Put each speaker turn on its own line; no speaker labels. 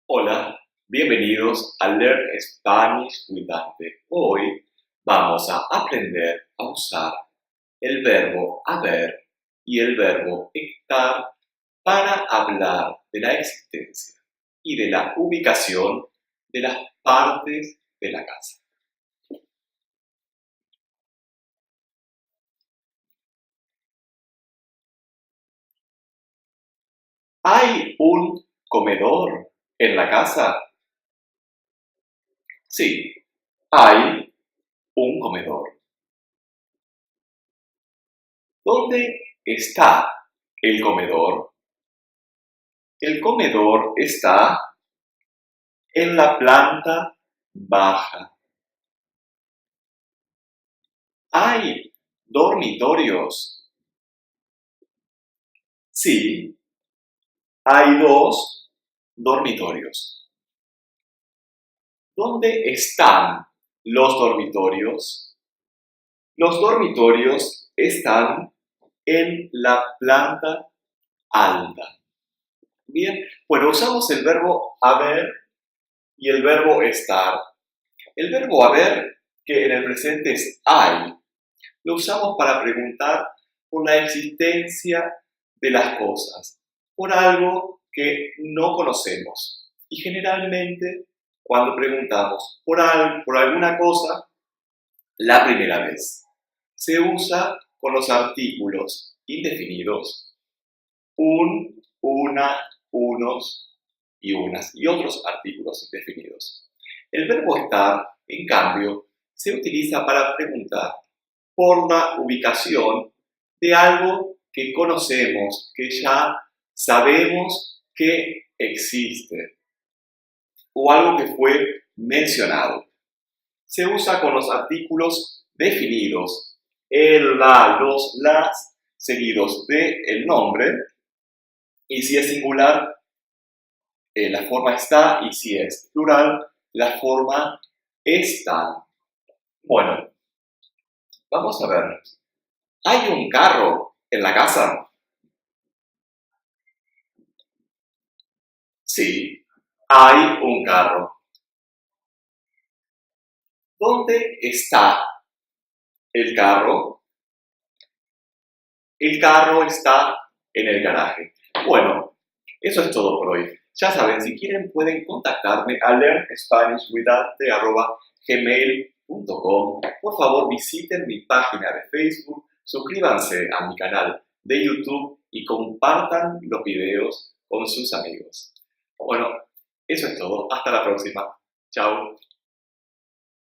Hola, bienvenidos a Learn Spanish with Dante. Hoy vamos a aprender a usar el verbo haber y el verbo estar para hablar de la existencia y de la ubicación de las partes de la casa. ¿Hay un comedor en la casa? Sí, hay un comedor. ¿Dónde está el comedor? El comedor está en la planta baja. ¿Hay dormitorios? Sí, hay 2 dormitorios. ¿Dónde están los dormitorios? Los dormitorios están en la planta alta. Bien, bueno, usamos el verbo haber y el verbo estar. El verbo haber, que en el presente es hay, lo usamos para preguntar por la existencia de las cosas, por algo que no conocemos. Y generalmente, cuando preguntamos por alguna cosa, la primera vez, se usa con los artículos indefinidos, un, una, unos y unas, y otros artículos indefinidos. El verbo estar, en cambio, se utiliza para preguntar por la ubicación de algo que conocemos, que ya sabemos que existe, o algo que fue mencionado. Se usa con los artículos definidos, el, la, los, las, seguidos del nombre, y si es singular, la forma está, y si es plural, la forma están. Bueno, vamos a ver. ¿Hay un carro en la casa? Sí, hay un carro. ¿Dónde está el carro? El carro está en el garaje. Bueno, eso es todo por hoy. Ya saben, si quieren pueden contactarme a learnspanishwithdante@gmail.com. Por favor, visiten mi página de Facebook, suscríbanse a mi canal de YouTube y compartan los videos con sus amigos. Bueno, eso es todo. Hasta la próxima. Chao.